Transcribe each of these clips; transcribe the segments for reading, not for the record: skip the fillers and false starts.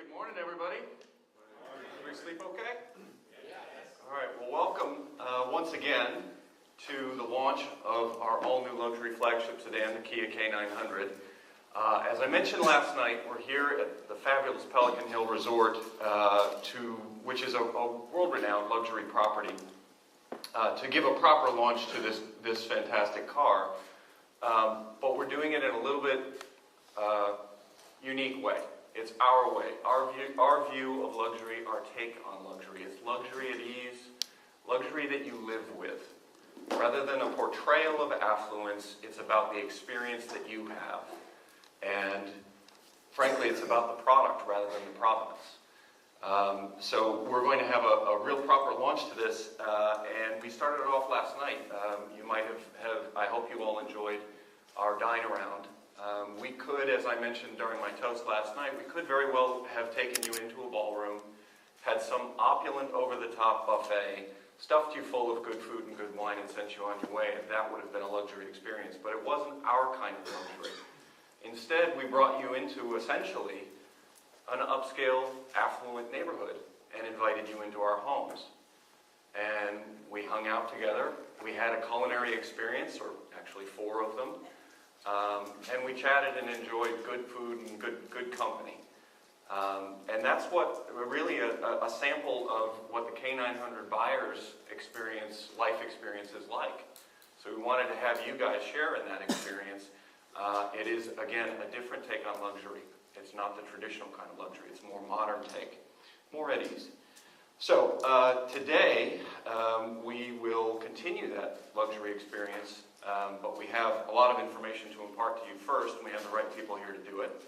Good morning, everybody. Did we sleep okay? All right, well, welcome once again to the launch of our all-new luxury flagship sedan, the Kia K900. As I mentioned last night, we're here at the fabulous Pelican Hill Resort, which is a world-renowned luxury property, to give a proper launch to this fantastic car. But we're doing it in a little bit unique way. It's our way, our view of luxury, our take on luxury. It's luxury at ease, luxury that you live with. Rather than a portrayal of affluence, it's about the experience that you have. And frankly, it's about the product rather than the provenance. So we're going to have a real proper launch to this, and we started it off last night. You might have, I hope you all enjoyed our dine around. We could, as I mentioned during my toast last night, we could very well have taken you into a ballroom, had some opulent over-the-top buffet, stuffed you full of good food and good wine and sent you on your way, and that would have been a luxury experience. But it wasn't our kind of luxury. Instead, we brought you into, essentially, an upscale, affluent neighborhood and invited you into our homes. And we hung out together. We had a culinary experience, or actually 4 of them. And we chatted and enjoyed good food and good company. And that's what really a sample of what the K900 buyers life experience is like. So we wanted to have you guys share in that experience. It is, again, a different take on luxury. It's not the traditional kind of luxury. It's a more modern take, more at ease. So today, we will continue that luxury experience, but we have a lot of information to impart to you first, and we have the right people here to do it.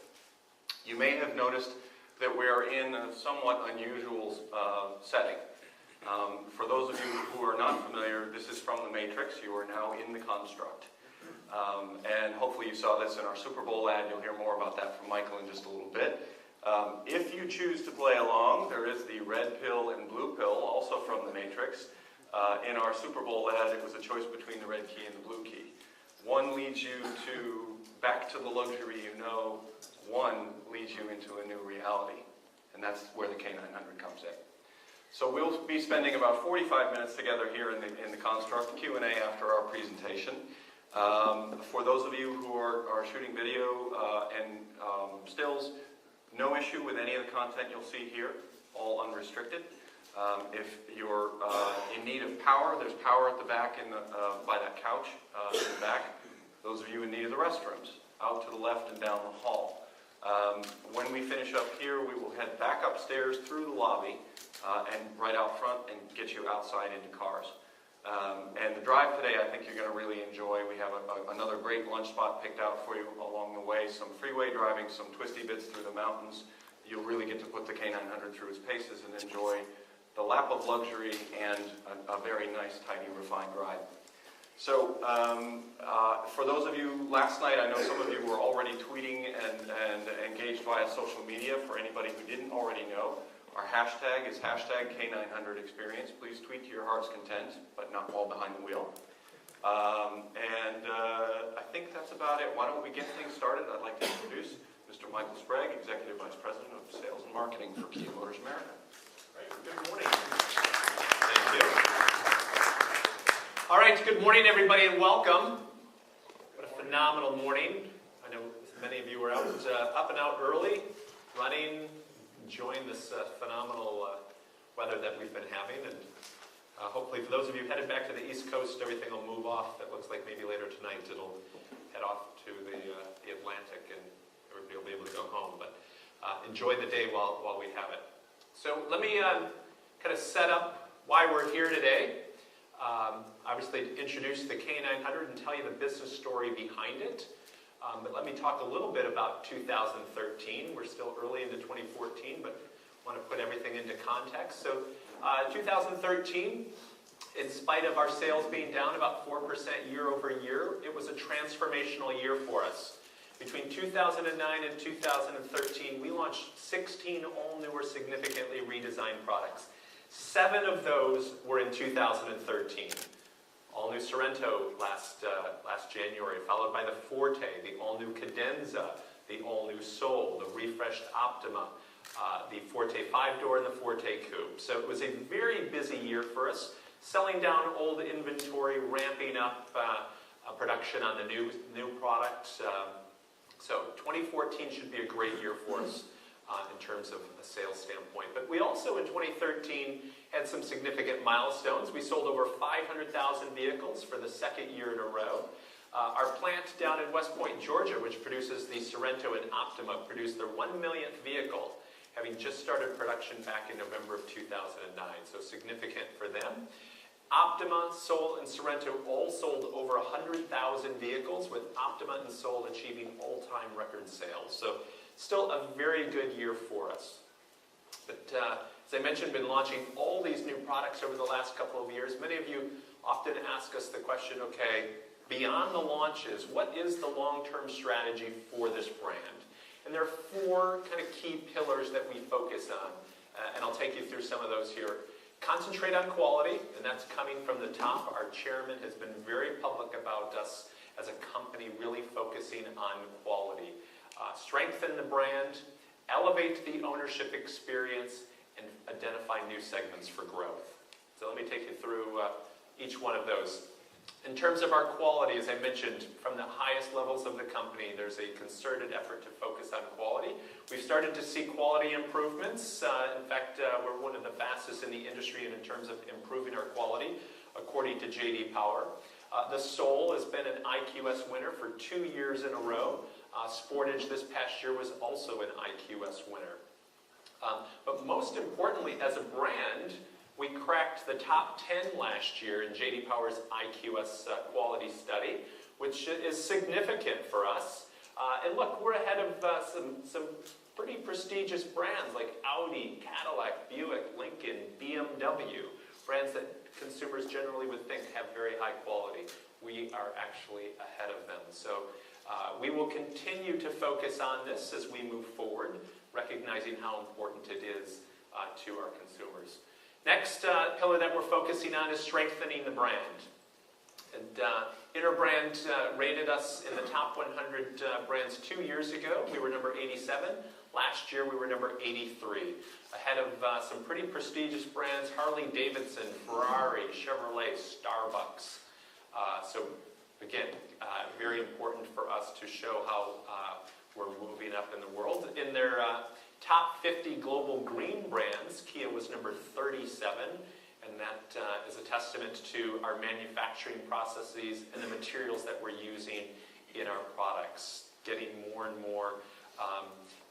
You may have noticed that we are in a somewhat unusual setting. For those of you who are not familiar, this is from the Matrix. You are now in the construct. And hopefully you saw this in our Super Bowl ad. You'll hear more about that from Michael in just a little bit. If you choose to play along, there is the red pill and blue pill, also from the Matrix. In our Super Bowl ad, it was a choice between the red key and the blue key. One leads you back to the luxury you know. One leads you into a new reality. And that's where the K900 comes in. So we'll be spending about 45 minutes together here in the construct, Q&A after our presentation. For those of you who are shooting video and stills, no issue with any of the content you'll see here, all unrestricted. If you're in need of power, there's power at the back by that couch in the back. Those of you in need of the restrooms, out to the left and down the hall. When we finish up here, we will head back upstairs through the lobby and right out front and get you outside into cars. And the drive today, I think you're going to really enjoy. We have another great lunch spot picked out for you along the way. Some freeway driving, some twisty bits through the mountains. You'll really get to put the K900 through its paces and enjoy the lap of luxury and a very nice, tidy, refined ride. So for those of you, last night, I know some of you were already tweeting and engaged via social media. For anybody who didn't already know, our hashtag is #K900Experience. Please tweet to your heart's content, but not while behind the wheel. I think that's about it. Why don't we get things started? I'd like to introduce Mr. Michael Sprague, Executive Vice President of Sales and Marketing for Kia Motors America. Good morning. Thank you. All right, good morning, everybody, and welcome. What a phenomenal morning. I know many of you are out, up and out early, running, enjoying this phenomenal weather that we've been having. And hopefully, for those of you headed back to the East Coast, everything will move off. It looks like maybe later tonight it'll head off to the Atlantic and everybody will be able to go home. But enjoy the day while we have it. So let me kind of set up why we're here today. Obviously, introduce the K900 and tell you the business story behind it. But let me talk a little bit about 2013. We're still early into 2014, but want to put everything into context. So 2013, in spite of our sales being down about 4% year over year, it was a transformational year for us. Between 2009 and 2013, we launched 16 all-new or significantly redesigned products. 7 of those were in 2013. All-new Sorento last January, followed by the Forte, the all-new Cadenza, the all-new Soul, the refreshed Optima, the Forte 5-door, and the Forte Coupe. So it was a very busy year for us, selling down old inventory, ramping up production on the new products. So 2014 should be a great year for us in terms of a sales standpoint. But we also, in 2013, had some significant milestones. We sold over 500,000 vehicles for the second year in a row. Our plant down in West Point, Georgia, which produces the Sorento and Optima, produced their 1 millionth vehicle, having just started production back in November of 2009, so significant for them. Optima, Soul, and Sorento all sold over 100,000 vehicles, with Optima and Soul achieving all-time record sales. So still a very good year for us. But as I mentioned, been launching all these new products over the last couple of years. Many of you often ask us the question, okay, beyond the launches, what is the long-term strategy for this brand? And there are 4 kind of key pillars that we focus on, and I'll take you through some of those here. Concentrate on quality, and that's coming from the top. Our chairman has been very public about us as a company really focusing on quality. Strengthen the brand, elevate the ownership experience, and identify new segments for growth. So let me take you through each one of those. In terms of our quality, as I mentioned, from the highest levels of the company, there's a concerted effort to focus on quality. We've started to see quality improvements. In fact, we're one of the fastest in the industry in terms of improving our quality, according to J.D. Power. The Soul has been an IQS winner for 2 years in a row. Sportage this past year was also an IQS winner. But most importantly, as a brand, we cracked the top 10 last year in J.D. Power's IQS quality study, which is significant for us. And look, we're ahead of some pretty prestigious brands like Audi, Cadillac, Buick, Lincoln, BMW, brands that consumers generally would think have very high quality. We are actually ahead of them. So we will continue to focus on this as we move forward, recognizing how important it is to our consumers. Next pillar that we're focusing on is strengthening the brand. And Interbrand rated us in the top 100 brands 2 years ago. We were number 87. Last year we were number 83, ahead of some pretty prestigious brands: Harley-Davidson, Ferrari, Chevrolet, Starbucks. So again, very important for us to show how we're moving up in the world. In their top 50 global green brands, Kia was number 37, and that is a testament to our manufacturing processes and the materials that we're using in our products, getting more and more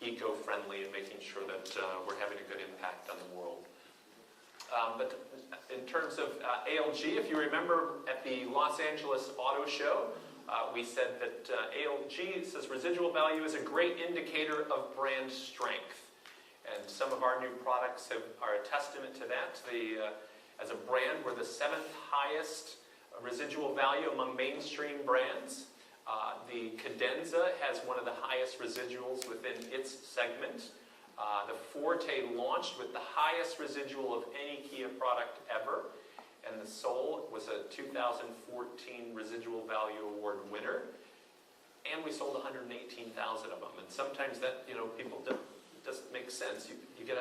eco-friendly and making sure that we're having a good impact on the world. But in terms of ALG, if you remember at the Los Angeles Auto Show, we said that ALG says residual value is a great indicator of brand strength. And some of our new products are a testament to that. As a brand, we're the 7th highest residual value among mainstream brands. The Cadenza has one of the highest residuals within its segment. The Forte launched with the highest residual of any Kia product ever. And the Soul was a 2014 Residual Value Award winner. And we sold 118,000 of them. And sometimes that, people doesn't make sense. You get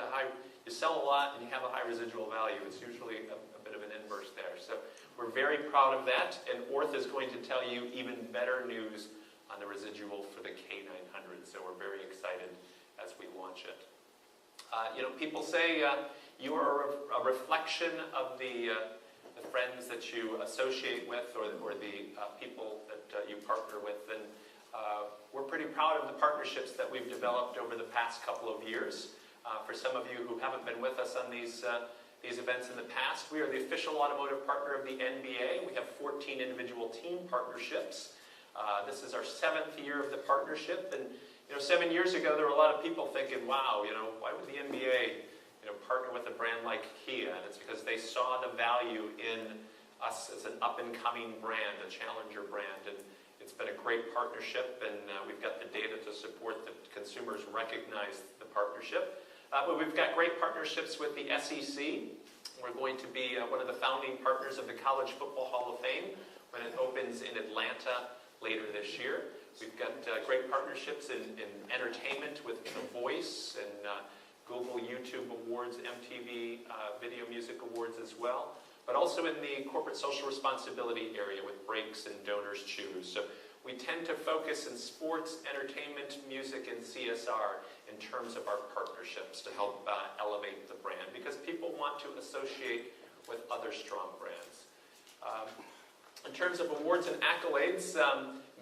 you sell a lot and you have a high residual value. It's usually a bit of an inverse there. So we're very proud of that. And Orth is going to tell you even better news on the residual for the K900. So we're very excited as we launch it. People say you are a reflection of the friends that you associate with or the people that you partner with. And we're pretty proud of the partnerships that we've developed over the past couple of years. For some of you who haven't been with us on these events in the past, we are the official automotive partner of the NBA. We have 14 individual team partnerships. This is our 7th year of the partnership. And 7 years ago, there were a lot of people thinking, wow, why would the NBA partner with a brand like Kia? And it's because they saw the value in us as an up-and-coming brand, a challenger brand. And it's been a great partnership, and we've got the data to support that consumers recognize the partnership. But we've got great partnerships with the SEC. We're going to be one of the founding partners of the College Football Hall of Fame when it opens in Atlanta later this year. We've got great partnerships in entertainment with The Voice and Google, YouTube awards, MTV Video Music Awards as well, but also in the corporate social responsibility area with Breaks and Donors Choose. So we tend to focus in sports, entertainment, music, and CSR in terms of our partnerships to help elevate the brand, because people want to associate with other strong brands. In terms of awards and accolades,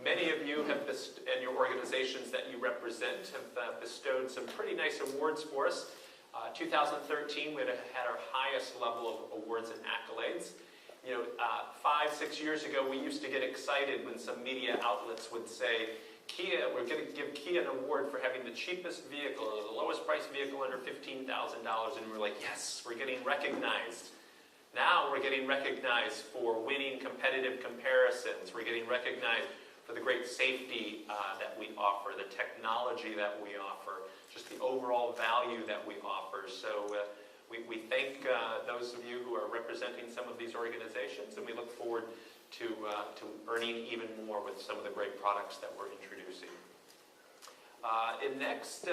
many of you have and your organizations that you represent have bestowed some pretty nice awards for us. 2013, we had our highest level of awards and accolades. 5-6 years ago, we used to get excited when some media outlets would say, Kia, we're going to give Kia an award for having the cheapest vehicle, or the lowest priced vehicle under $15,000, and we're like, yes, we're getting recognized. Now we're getting recognized for winning competitive comparisons. We're getting recognized for the great safety that we offer, the technology that we offer, just the overall value that we offer. So we thank those of you who are representing some of these organizations, and we look forward to earning even more with some of the great products that we're introducing. Next,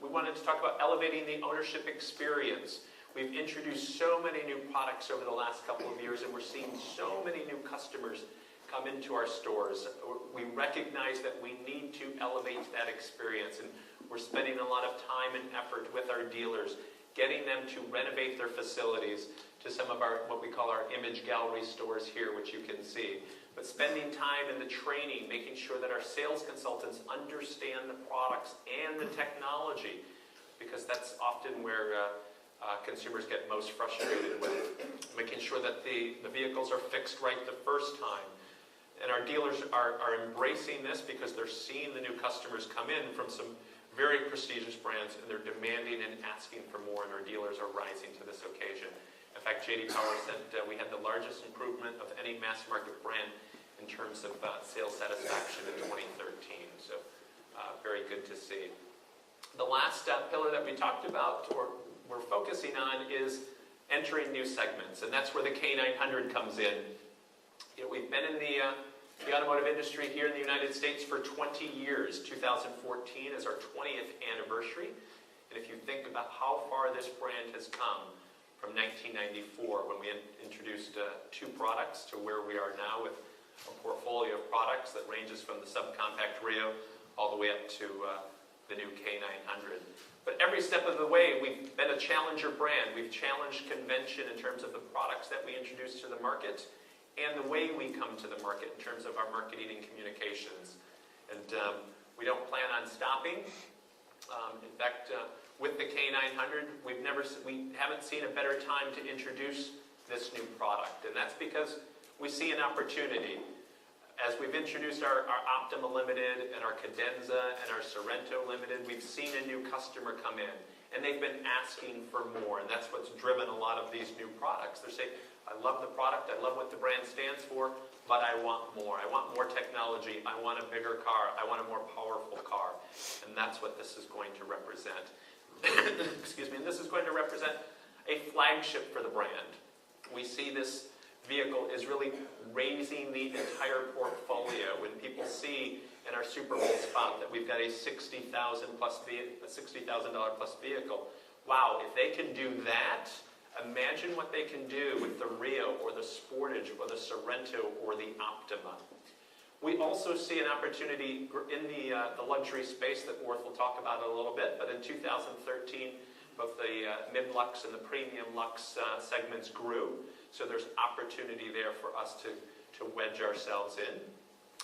we wanted to talk about elevating the ownership experience. We've introduced so many new products over the last couple of years, and we're seeing so many new customers come into our stores. We recognize that we need to elevate that experience, and we're spending a lot of time and effort with our dealers, getting them to renovate their facilities to some of our, what we call our image gallery stores here, which you can see. But spending time in the training, making sure that our sales consultants understand the products and the technology, because that's often where consumers get most frustrated with. Making sure that the vehicles are fixed right the first time. And our dealers are embracing this because they're seeing the new customers come in from some very prestigious brands, and they're demanding and asking for more, and our dealers are rising to this occasion. In fact, J.D. Power said we had the largest improvement of any mass market brand in terms of sales satisfaction in 2013. So very good to see. The last pillar that we talked about, or we're focusing on, is entering new segments, and that's where the K900 comes in. We've been in the automotive industry here in the United States for 20 years. 2014 is our 20th anniversary. And if you think about how far this brand has come from 1994, when we introduced 2 products, to where we are now with a portfolio of products that ranges from the subcompact Rio all the way up to the new K900. But every step of the way, we've been a challenger brand. We've challenged convention in terms of the products that we introduce to the market and the way we come to the market in terms of our marketing and communications. And we don't plan on stopping. In fact, with the K900, we haven't seen a better time to introduce this new product. And that's because we see an opportunity. As we've introduced our Optima Limited and our Cadenza and our Sorrento Limited, we've seen a new customer come in, and they've been asking for more, and that's what's driven a lot of these new products. They're saying, I love the product, I love what the brand stands for, but I want more. I want more technology, I want a bigger car, I want a more powerful car, and that's what this is going to represent. Excuse me, and this is going to represent a flagship for the brand. We see this vehicle is really raising the entire portfolio. When people see in our Super Bowl spot that we've got a $60,000 plus vehicle, wow, if they can do that, imagine what they can do with the Rio or the Sportage or the Sorrento or the Optima. We also see an opportunity in the luxury space that Worth will talk about in a little bit, but in 2013, both the mid-lux and the premium lux segments grew. So there's opportunity there for us to wedge ourselves in.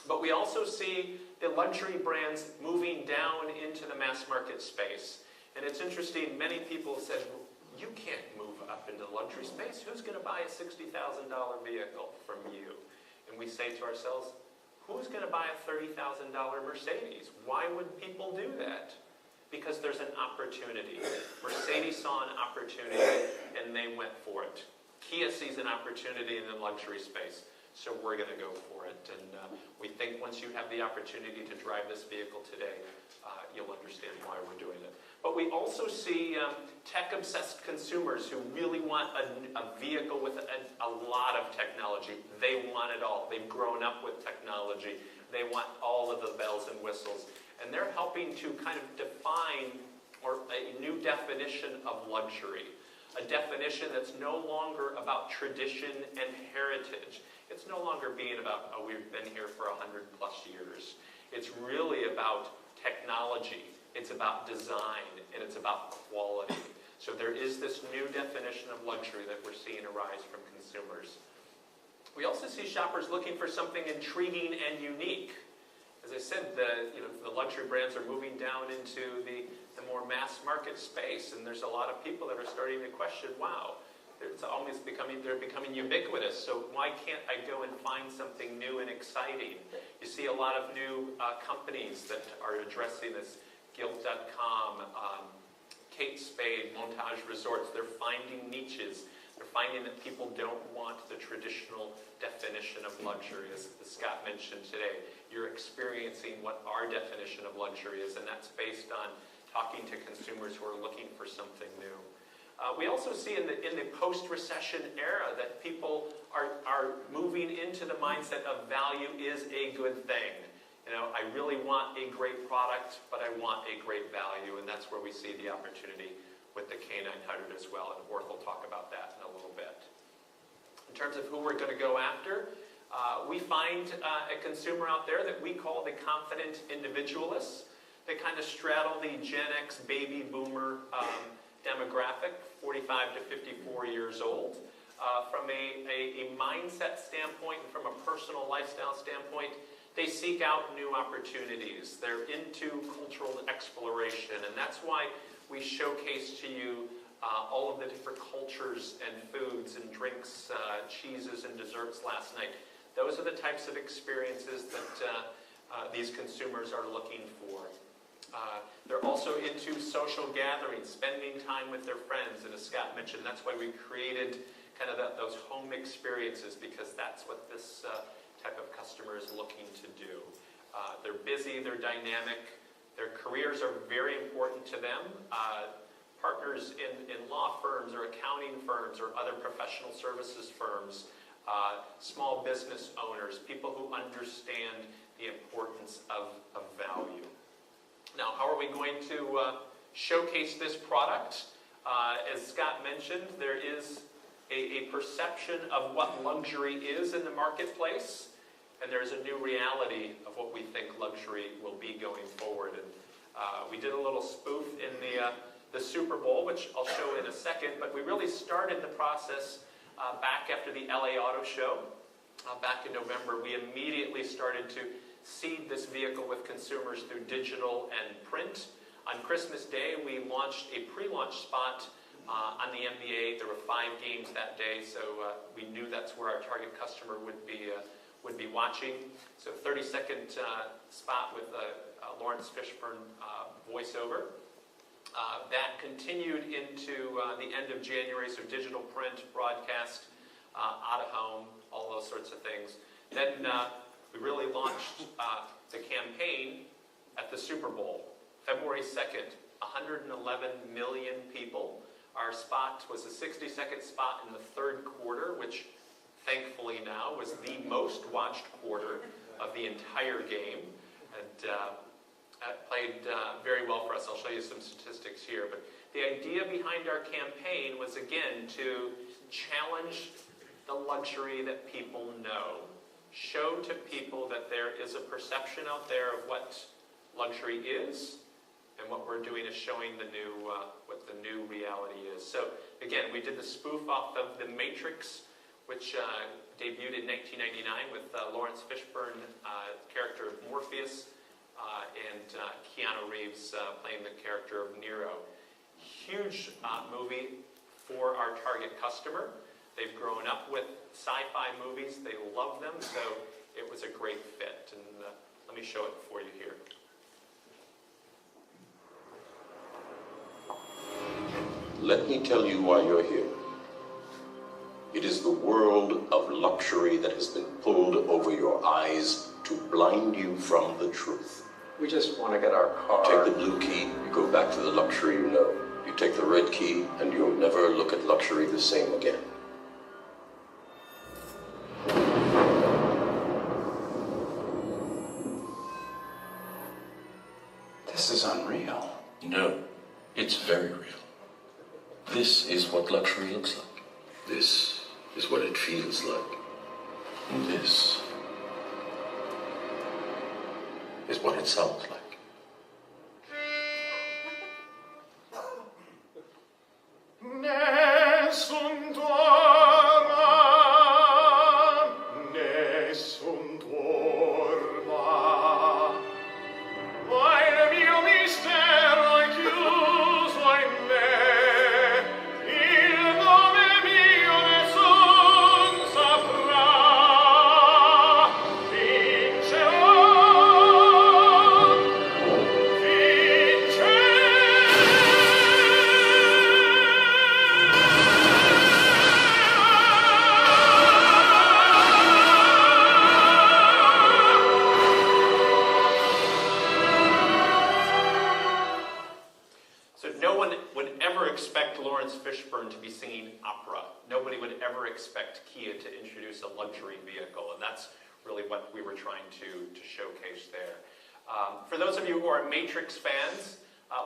But we also see the luxury brands moving down into the mass market space. And it's interesting, many people have said, you can't move up into the luxury space. Who's going to buy a $60,000 vehicle from you? And we say to ourselves, who's going to buy a $30,000 Mercedes? Why would people do that? Because there's an opportunity. Mercedes saw an opportunity and they went for it. Kia sees an opportunity in the luxury space, so we're going to go for it. And we think once you have the opportunity to drive this vehicle today, you'll understand why we're doing it. But we also see tech-obsessed consumers who really want a vehicle with a lot of technology. They want it all. They've grown up with technology. They want all of the bells and whistles. And they're helping to kind of define or a new definition of luxury. A definition that's no longer about tradition and heritage. It's no longer being about, oh, we've been here for 100+ years. It's really about technology. It's about design, and it's about quality. So there is this new definition of luxury that we're seeing arise from consumers. We also see shoppers looking for something intriguing and unique. As I said, the luxury brands are moving down into the more mass market space, and there's a lot of people that are starting to question, wow, they're becoming ubiquitous, so why can't I go and find something new and exciting? You see a lot of new companies that are addressing this. Gilt.com, Kate Spade, Montage Resorts, they're finding niches. They're finding that people don't want the traditional definition of luxury. As Scott mentioned today, you're experiencing what our definition of luxury is, and that's based on talking to consumers who are looking for something new. We also see in the post-recession era that people are moving into the mindset of value is a good thing. I really want a great product, but I want a great value, and that's where we see the opportunity with the K900 as well, and Worth will talk about that in a little bit. In terms of who we're going to go after, we find a consumer out there that we call the confident individualists. They kind of straddle the Gen X baby boomer demographic, 45 to 54 years old. From a mindset standpoint and from a personal lifestyle standpoint, they seek out new opportunities. They're into cultural exploration, and that's why we showcase to you all of the different cultures and foods and drinks, cheeses and desserts last night. Those are the types of experiences that these consumers are looking for. They're also into social gatherings, spending time with their friends, and as Scott mentioned, that's why we created kind of those home experiences, because that's what this type of customer is looking to do. They're busy, they're dynamic, their careers are very important to them. Partners in law firms or accounting firms or other professional services firms, small business owners, people who understand the importance of value. Now, how are we going to showcase this product? As Scott mentioned, there is a perception of what luxury is in the marketplace, and there's a new reality of what we think luxury will be going forward. And we did a little spoof in the Super Bowl, which I'll show in a second, but we really started the process back after the LA Auto Show. Back in November, we immediately started to seed this vehicle with consumers through digital and print. On Christmas Day, we launched a pre-launch spot on the NBA. There were 5 games that day, so we knew that's where our target customer would be watching. So 30-second spot with Lawrence Fishburne voiceover. That continued into the end of January, so digital, print, broadcast, out of home, all those sorts of things. Then we really launched the campaign at the Super Bowl. February 2nd, 111 million people. Our spot was a 60-second spot in the third quarter, which thankfully now was the most watched quarter of the entire game. And that played very well for us. I'll show you some statistics here. But the idea behind our campaign was, again, to challenge the luxury that people know. Show to people that there is a perception out there of what luxury is, and what we're doing is showing what the new reality is. So, again, we did the spoof off of The Matrix, which debuted in 1999 with Lawrence Fishburne, character of Morpheus, and Keanu Reeves playing the character of Nero. Huge movie for our target customer. They've grown up with sci-fi movies. They love them, so it was a great fit. And let me show it for you here. Let me tell you why you're here. It is the world of luxury that has been pulled over your eyes to blind you from the truth. We just want to get our car. Take the blue key, you go back to the luxury you know. You take the red key, and you'll never look at luxury the same again. This is unreal. No, what luxury looks like. This is what it feels like. This is what it sounds like. Nessun dorma, nessun dorma, ma il mio mistero è chiuso in me, il nome mio nessun saprà, vincerò, vincerò. So no one would ever expect Lawrence Fishburne to be singing opera. Nobody would ever expect Kia to introduce a luxury vehicle, and that's really what we were trying to showcase there. For those of you who are Matrix fans,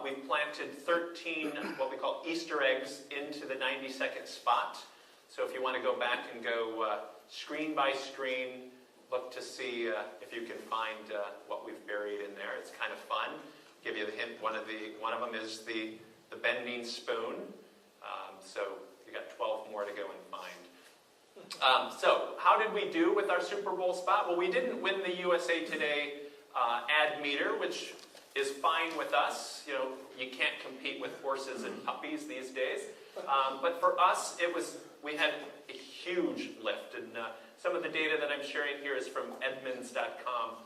we've planted 13 what we call Easter eggs into the 90-second spot. So if you want to go back and go screen by screen, look to see if you can find what we've buried in there. It's kind of fun. Give you the hint. One of them is the bending spoon. So you got 12 more to go and find. So how did we do with our Super Bowl spot? Well, we didn't win the USA Today ad meter, which is fine with us. You know, you can't compete with horses and puppies these days. But for us, we had a huge lift, and some of the data that I'm sharing here is from Edmunds.com.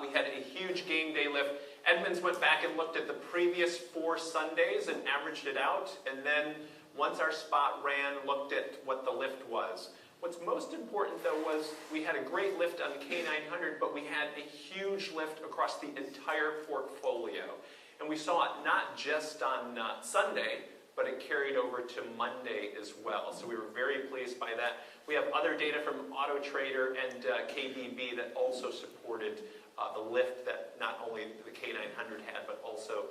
We had a huge game day lift. Edmunds went back and looked at the previous 4 Sundays and averaged it out, and then once our spot ran, looked at what the lift was. What's most important, though, was we had a great lift on K900, but we had a huge lift across the entire portfolio. And we saw it not just on Sunday, but it carried over to Monday as well. So we were very pleased by that. We have other data from Auto Trader and KBB that also supported the lift that not only the K900 had, but also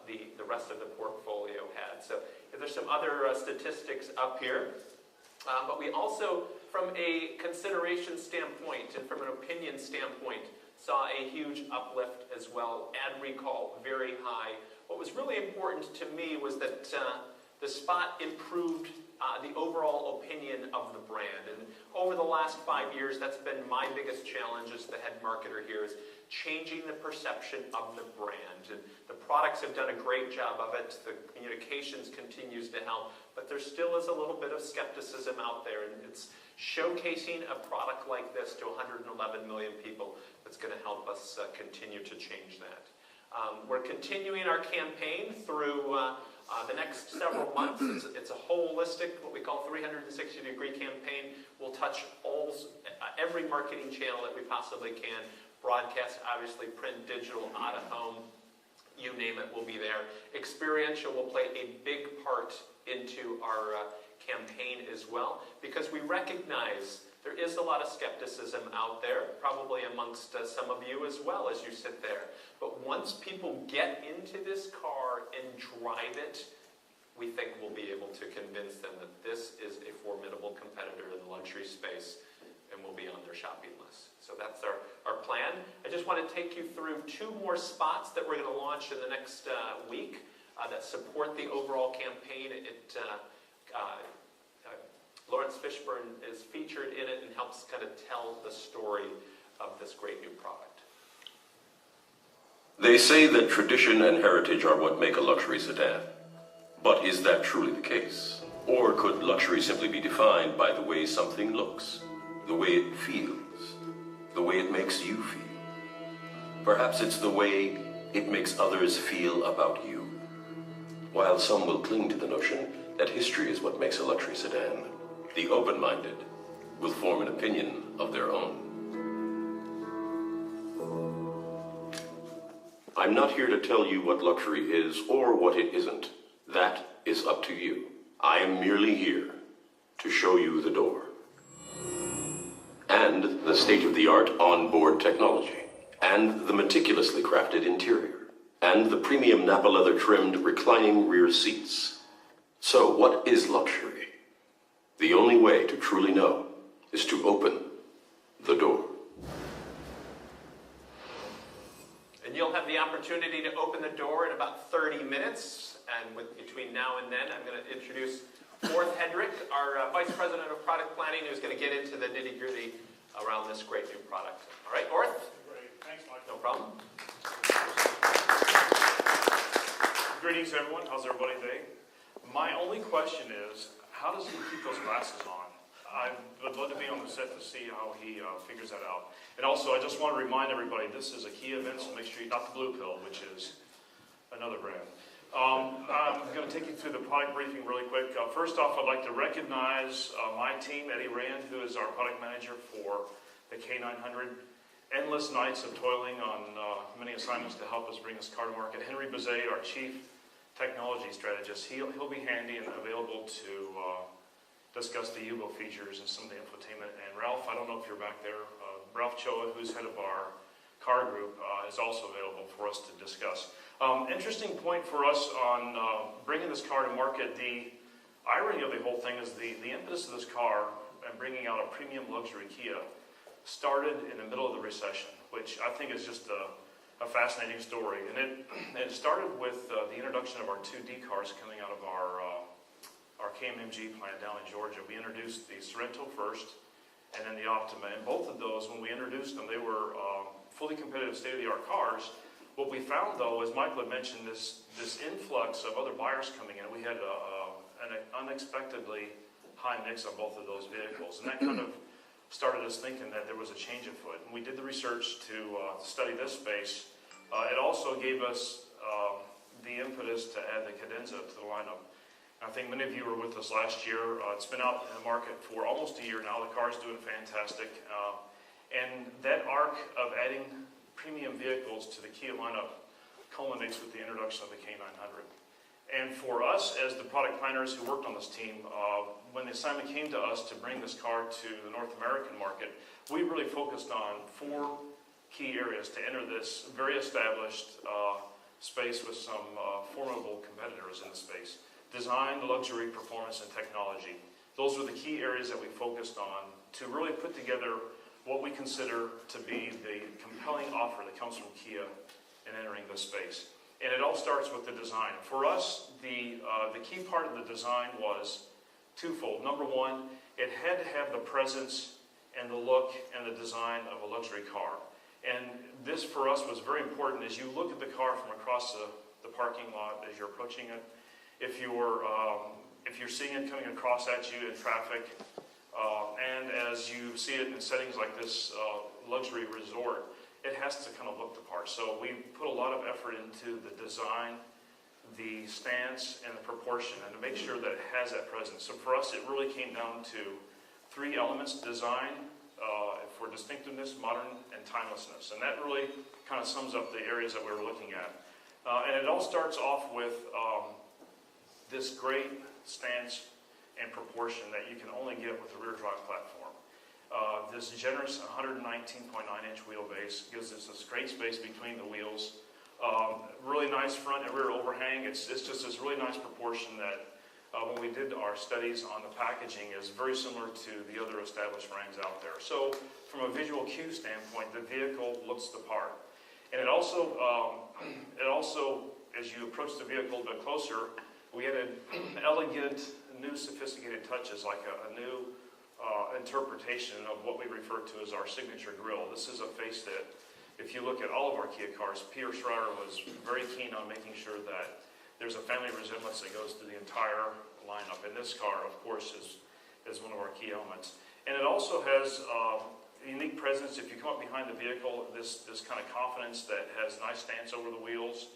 the rest of the portfolio had. So there's some other statistics up here. But we also, from a consideration standpoint and from an opinion standpoint, saw a huge uplift as well. Ad recall very high. What was really important to me was that the spot improved the overall opinion of the brand. And over the last 5 years, that's been my biggest challenge as the head marketer here, is changing the perception of the brand. And the products have done a great job of it. The communications continues to help. But there still is a little bit of skepticism out there. And it's showcasing a product like this to 111 million people that's going to help us continue to change that. We're continuing our campaign through the next several months. It's a holistic, what we call 360-degree campaign. We'll touch every marketing channel that we possibly can. Broadcast, obviously, print, digital, out of home, you name it, will be there. Experiential will play a big part into our campaign as well, because we recognize there is a lot of skepticism out there, probably amongst some of you as well as you sit there. But once people get into this car and drive it, we think we'll be able to convince them that this is a formidable competitor in the luxury space and will be on their shopping list. So that's our plan. I just want to take you through 2 more spots that we're going to launch in the next week that support the overall campaign. Lawrence Fishburne is featured in it and helps kind of tell the story of this great new product. They say that tradition and heritage are what make a luxury sedan. But is that truly the case? Or could luxury simply be defined by the way something looks, the way it feels, the way it makes you feel? Perhaps it's the way it makes others feel about you. While some will cling to the notion that history is what makes a luxury sedan, the open-minded will form an opinion of their own. I'm not here to tell you what luxury is or what it isn't. That is up to you. I am merely here to show you the door. And the state-of-the-art onboard technology. And the meticulously crafted interior. And the premium Napa leather-trimmed reclining rear seats. So what is luxury? The only way to truly know is to open the door. And you'll have the opportunity to open the door in about 30 minutes. And between now and then, I'm going to introduce Orth Hedrick, our Vice President of Product Planning, who's going to get into the nitty-gritty around this great new product. All right, Orth? Great. Thanks, Mike. No problem. Greetings, everyone. How's everybody today? My only question is, how does he keep those glasses on? I would love to be on the set to see how he figures that out. And also, I just want to remind everybody, this is a key event, so make sure you got the blue pill, which is another brand. I'm going to take you through the product briefing really quick. First off, I'd like to recognize my team, Eddie Rand, who is our product manager for the K900. Endless nights of toiling on many assignments to help us bring this car to market. Henry Bazet, our chief technology strategist, he'll be handy and available to discuss the UBO features and some of the infotainment. And Ralph, I don't know if you're back there, Ralph Choa, who's head of our car group, is also available for us to discuss. Interesting point for us on bringing this car to market. The irony of the whole thing is the impetus of this car and bringing out a premium luxury Kia started in the middle of the recession, which I think is just a fascinating story. And it started with the introduction of our 2D cars coming out of our KMMG plant down in Georgia. We introduced the Sorrento first, and then the Optima. And both of those, when we introduced them, they were fully competitive, state-of-the-art cars. What we found, though, as Michael had mentioned, this influx of other buyers coming in. We had an unexpectedly high mix on both of those vehicles, and that kind of started us thinking that there was a change afoot. And we did the research to study this space. It also gave us the impetus to add the Cadenza to the lineup. I think many of you were with us last year. It's been out in the market for almost a year now. The car's doing fantastic. And that arc of adding premium vehicles to the Kia lineup culminates with the introduction of the K900. And for us, as the product planners who worked on this team, when the assignment came to us to bring this car to the North American market, we really focused on 4 key areas to enter this very established space with some formidable competitors in the space. Design, luxury, performance, and technology. Those were the key areas that we focused on to really put together what we consider to be the compelling offer that comes from Kia in entering this space. And it all starts with the design. For us, the key part of the design was twofold. Number one, it had to have the presence and the look and the design of a luxury car. And this, for us, was very important. As you look at the car from across the parking lot, as you're approaching it, if you're seeing it coming across at you in traffic, and as you see it in settings like this luxury resort, it has to kind of look the part. So we put a lot of effort into the design, the stance, and the proportion, and to make sure that it has that presence. So for us, it really came down to 3 elements: design, for distinctiveness, modern, and timelessness. And that really kind of sums up the areas that we were looking at. And it all starts off with this great stance and proportion that you can only get with a rear drive platform. This generous 119.9-inch wheelbase gives us this great space between the wheels. Really nice front and rear overhang. It's just this really nice proportion that when we did our studies on the packaging is very similar to the other established brands out there. So from a visual cue standpoint, the vehicle looks the part. And it also, as you approach the vehicle a bit closer, we added elegant, new sophisticated touches, like a new interpretation of what we refer to as our signature grille. This is a face that, if you look at all of our Kia cars, Peter Schreier was very keen on making sure that there's a family resemblance that goes through the entire lineup. And this car, of course, is one of our key elements. And it also has a unique presence. If you come up behind the vehicle, this kind of confidence that has nice stance over the wheels,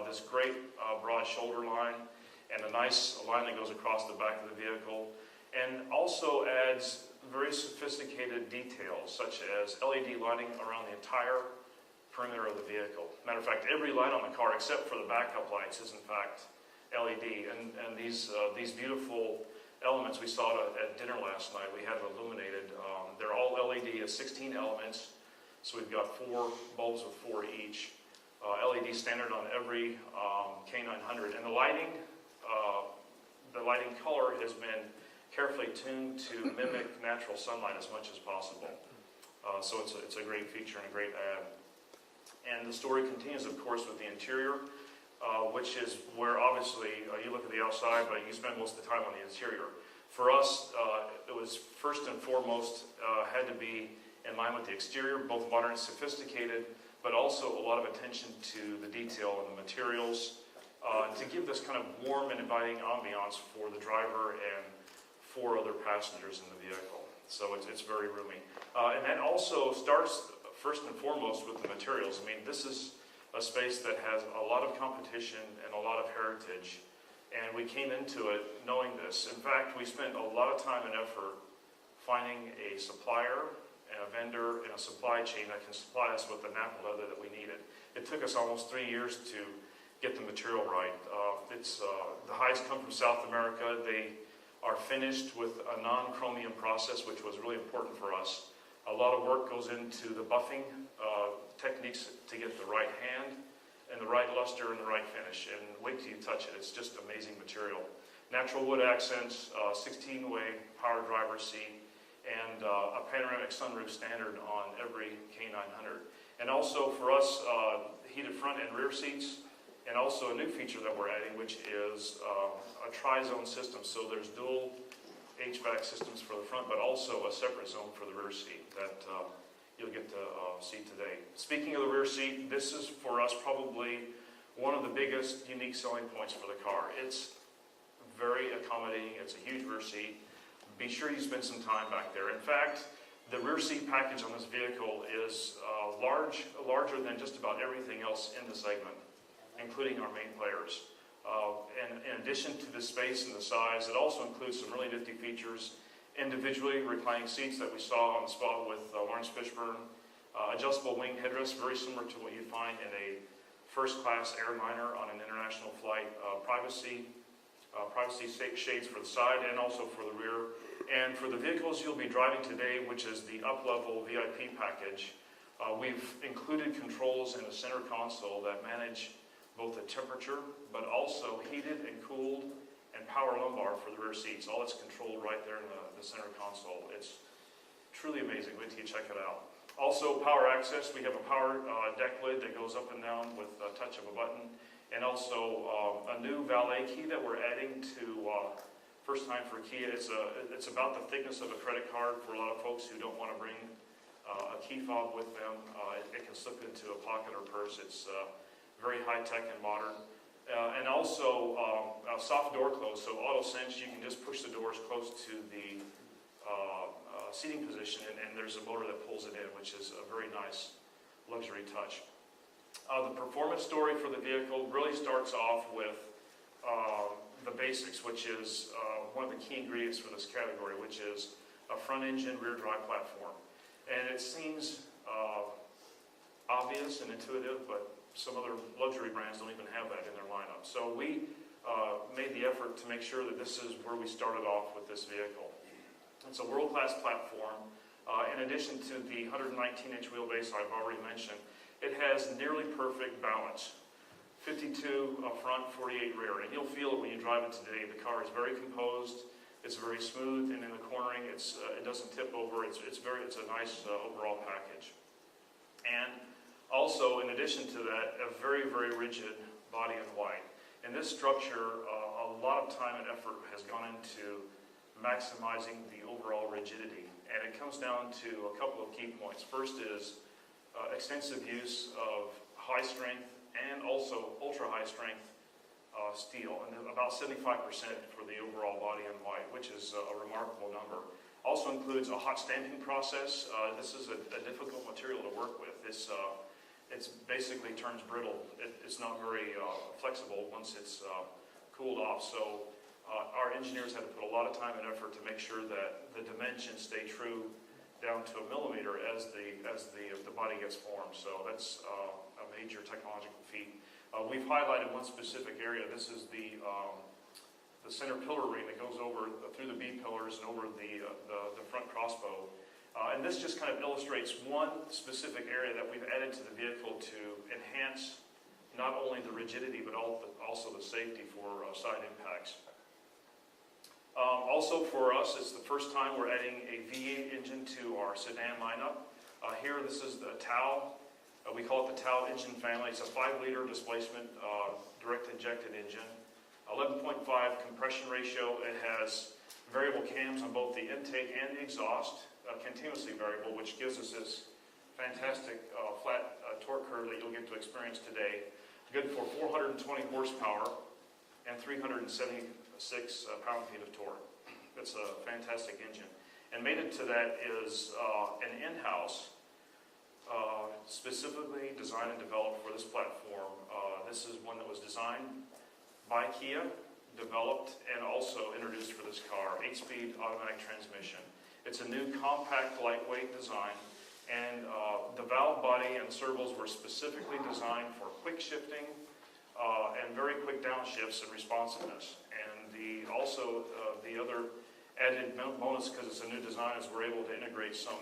this great broad shoulder line, and a nice line that goes across the back of the vehicle, and also adds very sophisticated details, such as LED lighting around the entire perimeter of the vehicle. Matter of fact, every light on the car, except for the backup lights, is in fact LED. And these beautiful elements we saw at dinner last night, we had it illuminated. They're all LED, it's 16 elements, so we've got 4 bulbs with 4 each. LED standard on every K900. And the lighting the lighting color has been carefully tuned to mimic natural sunlight as much as possible. So it's a great feature and a great add. And the story continues, of course, with the interior, which is where obviously you look at the outside, but you spend most of the time on the interior. For us, it was first and foremost had to be in line with the exterior, both modern and sophisticated, but also a lot of attention to the detail and the materials to give this kind of warm and inviting ambiance for the driver and 4 other passengers in the vehicle. So it's very roomy. And that also starts first and foremost with the materials. I mean, this is a space that has a lot of competition and a lot of heritage. And we came into it knowing this. In fact, we spent a lot of time and effort finding a supplier and a vendor and a supply chain that can supply us with the Napa leather that we needed. It took us almost 3 years to get the material right. The hides come from South America. They are finished with a non-chromium process, which was really important for us. A lot of work goes into the buffing techniques to get the right hand and the right luster and the right finish. And wait till you touch it. It's just amazing material. Natural wood accents, 16-way power driver seat, and a panoramic sunroof standard on every K900. And also for us, heated front and rear seats, and also a new feature that we're adding, which is a tri-zone system. So there's dual HVAC systems for the front, but also a separate zone for the rear seat that you'll get to see today. Speaking of the rear seat, this is for us probably one of the biggest unique selling points for the car. It's very accommodating. It's a huge rear seat. Be sure you spend some time back there. In fact, the rear seat package on this vehicle is larger than just about everything else in the segment, including our main players. And in addition to the space and the size, it also includes some really nifty features. Individually reclining seats that we saw on the spot with Lawrence Fishburne. Adjustable wing headrest, very similar to what you find in a first-class airliner on an international flight. Privacy shades for the side and also for the rear. And for the vehicles you'll be driving today, which is the up-level VIP package, we've included controls in the center console that manage both the temperature, but also heated and cooled and power lumbar for the rear seats. All it's controlled right there in the center console. It's truly amazing. Wait till you check it out. Also, power access. We have a power deck lid that goes up and down with a touch of a button. And also a new valet key that we're adding to first time for Kia. It's about the thickness of a credit card for a lot of folks who don't want to bring a key fob with them. It can slip into a pocket or purse. It's very high-tech and modern. And also a soft door close, so auto sense, you can just push the doors close to the seating position, and there's a motor that pulls it in, which is a very nice luxury touch. The performance story for the vehicle really starts off with the basics, which is one of the key ingredients for this category, which is a front-engine rear-drive platform. And it seems obvious and intuitive, but some other luxury brands don't even have that in their lineup. So we made the effort to make sure that this is where we started off with this vehicle. It's a world-class platform. In addition to the 119-inch wheelbase I've already mentioned, it has nearly perfect balance. 52 up front, 48 rear. And you'll feel it when you drive it today. The car is very composed. It's very smooth, and in the cornering, it doesn't tip over. It's a nice overall package. And also, in addition to that, a very, very rigid body in white. In this structure, a lot of time and effort has gone into maximizing the overall rigidity. And it comes down to a couple of key points. First is extensive use of high strength and also ultra high strength steel, and about 75% for the overall body in white, which is a remarkable number. Also includes a hot stamping process. This is a difficult material to work with. It's basically turns brittle. It's not very flexible once it's cooled off. So our engineers had to put a lot of time and effort to make sure that the dimensions stay true down to a millimeter as the body gets formed. So that's a major technological feat. We've highlighted one specific area. This is the center pillar ring that goes over through the B pillars and over the front crossbow. And this just kind of illustrates one specific area that we've added to the vehicle to enhance not only the rigidity but also the safety for side impacts. Also for us, it's the first time we're adding a V8 engine to our sedan lineup. Here, this is the TOW. We call it the TOW engine family. It's a 5-liter displacement direct injected engine. 11.5 compression ratio. It has variable cams on both the intake and the exhaust, continuously variable, which gives us this fantastic flat torque curve that you'll get to experience today. Good for 420 horsepower and 376 pound-feet of torque. It's a fantastic engine. And mated to that is an in-house, specifically designed and developed for this platform. This is one that was designed by Kia, developed, and also introduced for this car. 8-speed automatic transmission. It's a new compact, lightweight design, and the valve body and servos were specifically designed for quick shifting and very quick downshifts and responsiveness. And the other added bonus, because it's a new design, is we're able to integrate some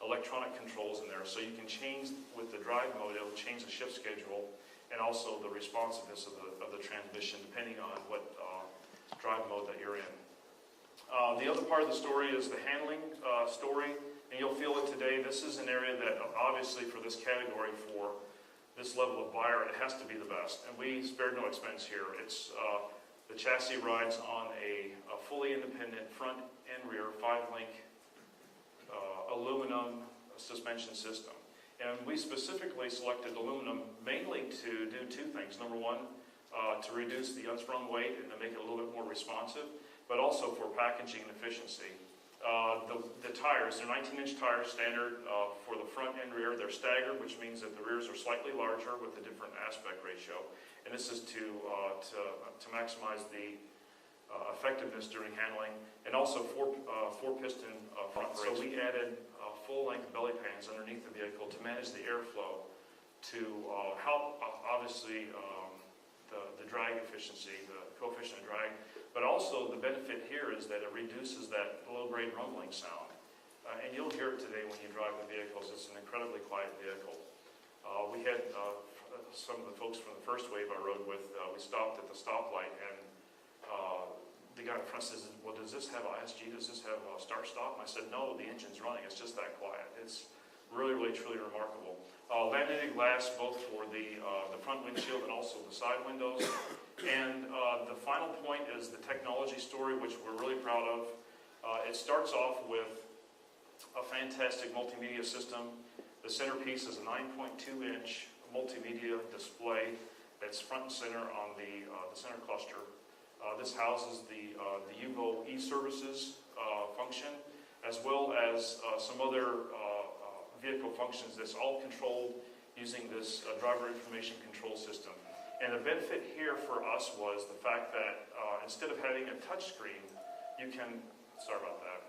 electronic controls in there, so you can change with the drive mode. It'll change the shift schedule and also the responsiveness of the transmission, depending on what drive mode that you're in. The other part of the story is the handling story, and you'll feel it today. This is an area that obviously for this category, for this level of buyer, it has to be the best, and we spared no expense here. It's the chassis rides on a fully independent front and rear 5-link aluminum suspension system. And we specifically selected aluminum mainly to do 2 things. Number one, to reduce the unsprung weight and to make it a little bit more responsive, but also for packaging efficiency. The tires, they're 19-inch tires standard for the front and rear. They're staggered, which means that the rears are slightly larger with a different aspect ratio. And this is to maximize the effectiveness during handling, and also four piston front brakes. So we added full-length belly pans underneath the vehicle to manage the airflow, to help obviously the drag efficiency, the coefficient of drag, but also the benefit here is that it reduces that low-grade rumbling sound. And you'll hear it today when you drive the vehicles. It's an incredibly quiet vehicle. We had some of the folks from the first wave I rode with, we stopped at the stoplight, and the guy in front says, well, does this have ISG? Does this have start-stop? And I said, no, the engine's running. It's just that quiet. It's really, really, truly remarkable. Laminated glass, both for the front windshield and also the side windows. And the final point is the technology story, which we're really proud of. It starts off with a fantastic multimedia system. The centerpiece is a 9.2-inch multimedia display that's front and center on the center cluster. This houses the UVO e-services function, as well as some other vehicle functions that's all controlled using this driver information control system. And the benefit here for us was the fact that instead of having a touch screen, you can, sorry about that,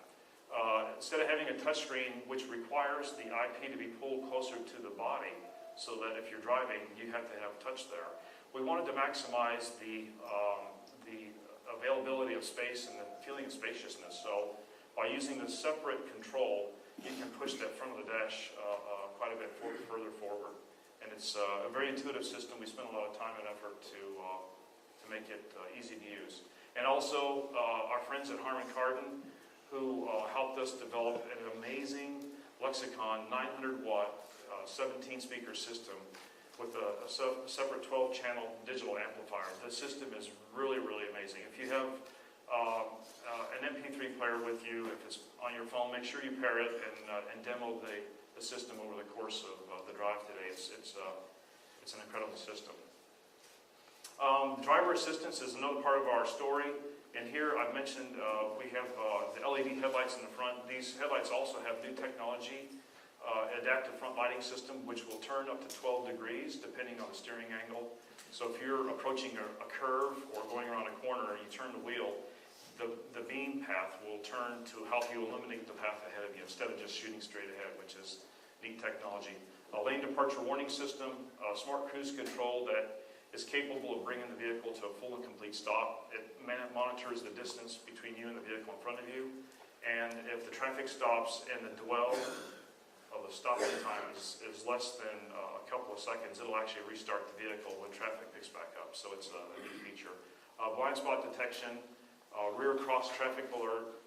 instead of having a touch screen which requires the IP to be pulled closer to the body, so that if you're driving, you have to have touch there. We wanted to maximize the availability of space and the feeling of spaciousness. So by using this separate control, you can push that front of the dash quite a bit further forward. And it's a very intuitive system. We spent a lot of time and effort to make it easy to use. And also our friends at Harman Kardon, who helped us develop an amazing Lexicon 900-watt 17-speaker system with a separate 12-channel digital amplifier. The system is really, really amazing. If you have an MP3 player with you, if it's on your phone, make sure you pair it and demo the system over the course of the drive today. It's an incredible system. Driver assistance is another part of our story. And here I've mentioned we have the LED headlights in the front. These headlights also have new technology. Adaptive front lighting system, which will turn up to 12 degrees depending on the steering angle. So if you're approaching a curve or going around a corner and you turn the wheel, the beam path will turn to help you eliminate the path ahead of you instead of just shooting straight ahead, which is neat technology. A lane departure warning system, smart cruise control that is capable of bringing the vehicle to a full and complete stop. It monitors the distance between you and the vehicle in front of you. And if the traffic stops and the dwell of the stopping time is less than a couple of seconds, it'll actually restart the vehicle when traffic picks back up. So it's a neat feature. Blind spot detection, rear cross traffic alert,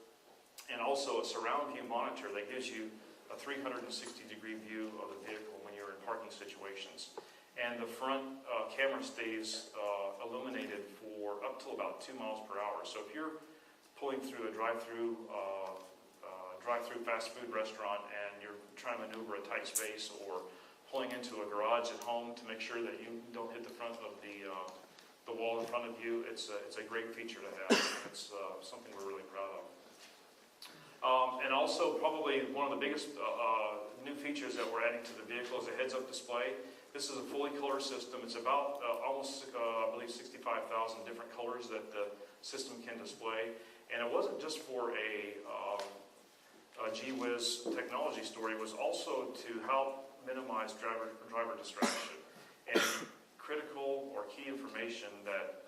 and also a surround view monitor that gives you a 360-degree view of the vehicle when you're in parking situations. And the front camera stays illuminated for up to about 2 miles per hour. So if you're pulling through a drive-through fast food restaurant and you're trying to maneuver a tight space, or pulling into a garage at home to make sure that you don't hit the front of the wall in front of you, it's a great feature to have. It's something we're really proud of. And also, probably one of the biggest new features that we're adding to the vehicle is a heads-up display. This is a fully color system. It's about almost, I believe, 65,000 different colors that the system can display. And it wasn't just for a gee-whiz technology story. It was also to help minimize driver distraction. And critical or key information that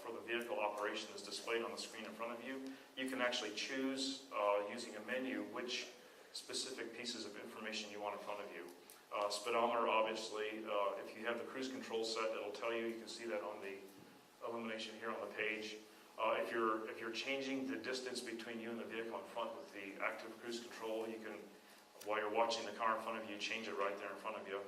for the vehicle operation is displayed on the screen in front of you. You can actually choose using a menu which specific pieces of information you want in front of you. Speedometer, obviously, if you have the cruise control set, it'll tell you. You can see that on the illumination here on the page. If you're changing the distance between you and the vehicle in front with the active cruise control, you can, while you're watching the car in front of you, change it right there in front of you.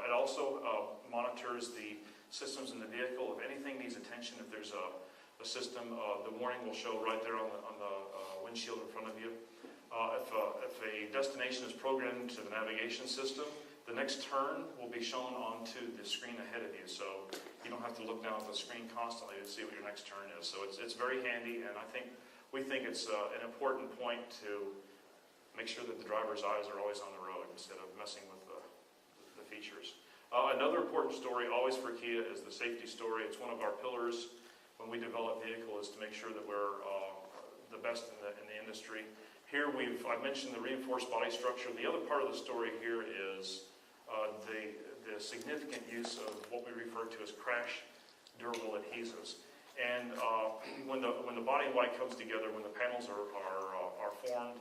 It also monitors the systems in the vehicle. If anything needs attention, if there's a system, the warning will show right there on the windshield in front of you. If a destination is programmed to the navigation system, the next turn will be shown onto the screen ahead of you, so you don't have to look down at the screen constantly to see what your next turn is. So it's very handy, and we think it's an important point to make sure that the driver's eyes are always on the road instead of messing with the features. Another important story, always for Kia, is the safety story. It's one of our pillars when we develop vehicles, is to make sure that we're the best in the industry. Here I mentioned the reinforced body structure. The other part of the story here is the significant use of what we refer to as crash durable adhesives. And when the body and white comes together, when the panels are formed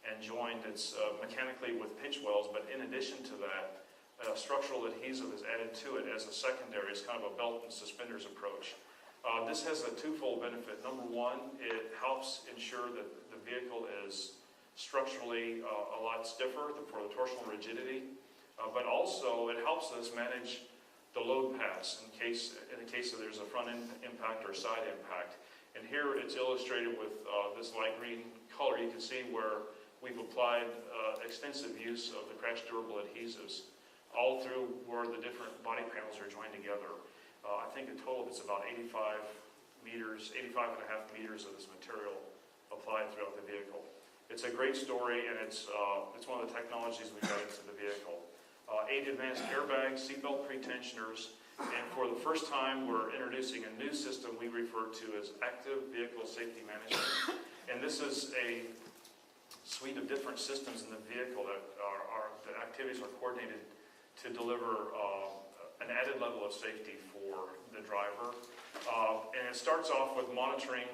and joined, it's mechanically with pinch welds, but in addition to that, structural adhesive is added to it as a secondary. It's kind of a belt and suspenders approach. This has a twofold benefit. Number one, it helps ensure that the vehicle is structurally a lot stiffer for the torsional rigidity, but also it helps us manage the load paths in the case that there's a front impact or side impact. And here it's illustrated with this light green color. You can see where we've applied extensive use of the crash durable adhesives all through where the different body panels are joined together. I think in total it's about 85 and a half meters of this material applied throughout the vehicle. It's a great story, and it's one of the technologies we've got into the vehicle. 8 advanced airbags, seatbelt pretensioners, and for the first time we're introducing a new system we refer to as active vehicle safety management. And this is a suite of different systems in the vehicle that the activities are coordinated to deliver an added level of safety for the driver. And it starts off with monitoring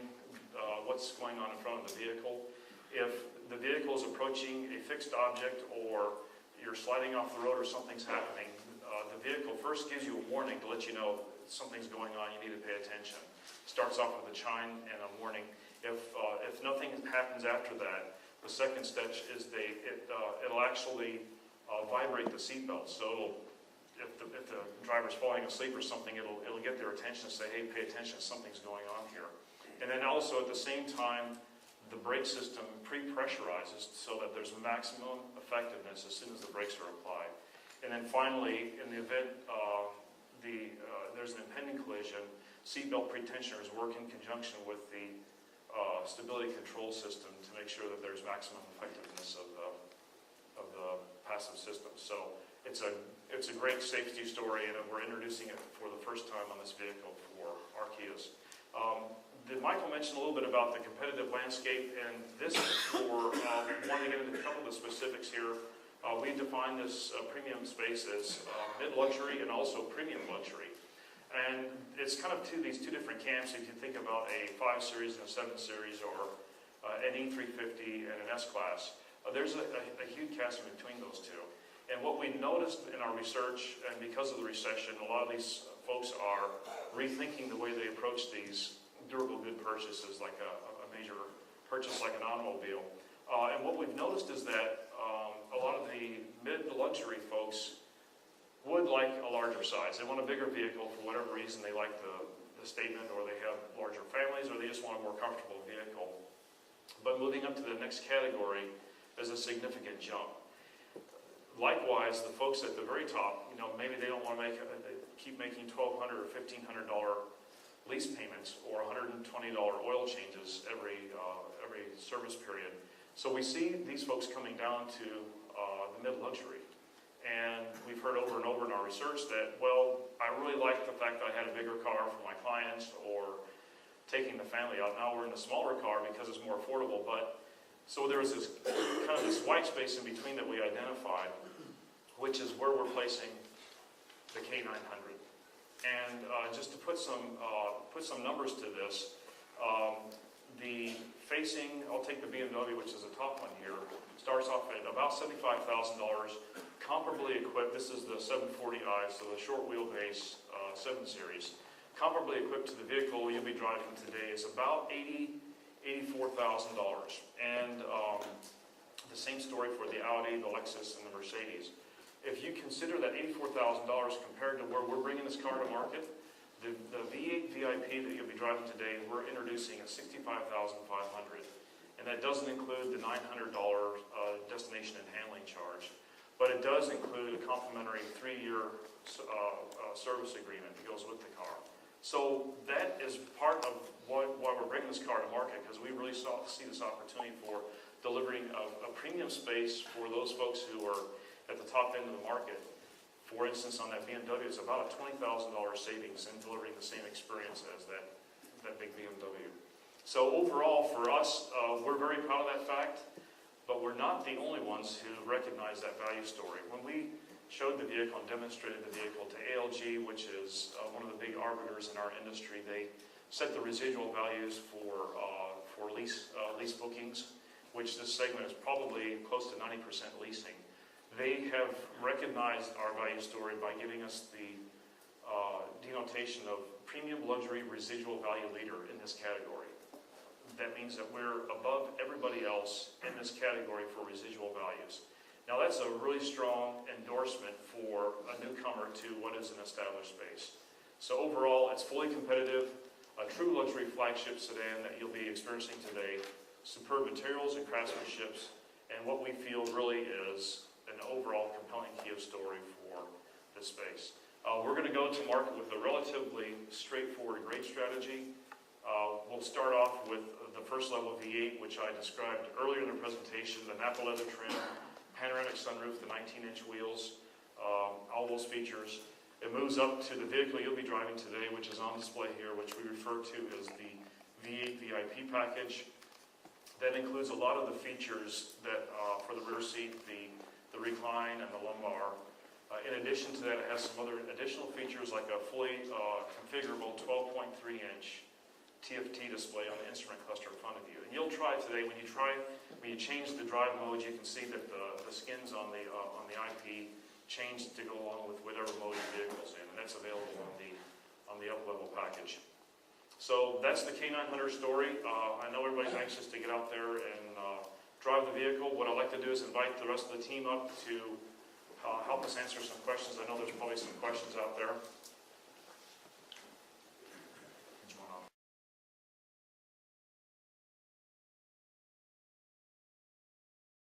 what's going on in front of the vehicle. If the vehicle is approaching a fixed object, or you're sliding off the road, or something's happening, the vehicle first gives you a warning to let you know something's going on, you need to pay attention. Starts off with a chime and a warning. If nothing happens after that, the second step is it'll actually vibrate the seatbelt. So if the driver's falling asleep or something, it'll get their attention and say, hey, pay attention, something's going on here. And then also at the same time, the brake system pre-pressurizes so that there's maximum effectiveness as soon as the brakes are applied. And then finally, in the event there's an impending collision, seatbelt pretensioners work in conjunction with the stability control system to make sure that there's maximum effectiveness of the passive system. So it's a great safety story, and we're introducing it for the first time on this vehicle for our Kias. Michael mentioned a little bit about the competitive landscape, and this is for wanting to get into a couple of the specifics here. We define this premium space as mid-luxury and also premium luxury. And it's kind of these two different camps. If you think about a 5 Series and a 7 Series, or an E350 and an S-Class, there's a huge chasm between those two. And what we noticed in our research, and because of the recession, a lot of these folks are rethinking the way they approach these durable good purchases, like a purchased like an automobile. And what we've noticed is that a lot of the mid-luxury folks would like a larger size. They want a bigger vehicle for whatever reason. They like the statement, or they have larger families, or they just want a more comfortable vehicle. But moving up to the next category is a significant jump. Likewise, the folks at the very top, maybe they don't want to keep making $1,200 or $1,500 lease payments or $120 oil changes every service period. So we see these folks coming down to the mid-luxury. And we've heard over and over in our research that, well, I really like the fact that I had a bigger car for my clients, or taking the family out. Now we're in a smaller car because it's more affordable. But so there was this kind of this white space in between that we identified, which is where we're placing the K900. And just to put some numbers to this, I'll take the BMW, which is the top one here, starts off at about $75,000, comparably equipped. This is the 740i, so the short wheelbase 7 Series. Comparably equipped to the vehicle you'll be driving today is about $84,000. And the same story for the Audi, the Lexus, and the Mercedes. If you consider that $84,000 compared to where we're bringing this car to market, the V8 VIP that you'll be driving today, we're introducing at $65,500. And that doesn't include the $900 destination and handling charge. But it does include a complimentary 3-year service agreement that goes with the car. So that is part of why we're bringing this car to market, because we really see this opportunity for delivering a premium space for those folks who are at the top end of the market. For instance, on that BMW, it's about a $20,000 savings in delivering the same experience as that big BMW. So overall, for us, we're very proud of that fact, but we're not the only ones who recognize that value story. When we showed the vehicle and demonstrated the vehicle to ALG, which is one of the big arbiters in our industry, they set the residual values for lease bookings, which this segment is probably close to 90% leasing. They have recognized our value story by giving us the denotation of premium luxury residual value leader in this category. That means that we're above everybody else in this category for residual values. Now that's a really strong endorsement for a newcomer to what is an established space. So overall, it's fully competitive, a true luxury flagship sedan that you'll be experiencing today, superb materials and craftsmanship, and what we feel really is an overall compelling Kia story for this space. We're going to go to market with a relatively straightforward grade strategy. We'll start off with the first level V8, which I described earlier in the presentation, the Napa leather trim, panoramic sunroof, the 19-inch wheels, all those features. It moves up to the vehicle you'll be driving today, which is on display here, which we refer to as the V8 VIP package. That includes a lot of the features that for the rear seat, the recline and the lumbar. In addition to that, it has some other additional features like a fully configurable 12.3-inch TFT display on the instrument cluster in front of you. And you'll try today, when you change the drive mode, you can see that the skins on the IP change to go along with whatever mode your vehicle's in, and that's available on the up-level package. So that's the K900 story. I know everybody's anxious to get out there and drive the vehicle. What I'd like to do is invite the rest of the team up to help us answer some questions. I know there's probably some questions out there.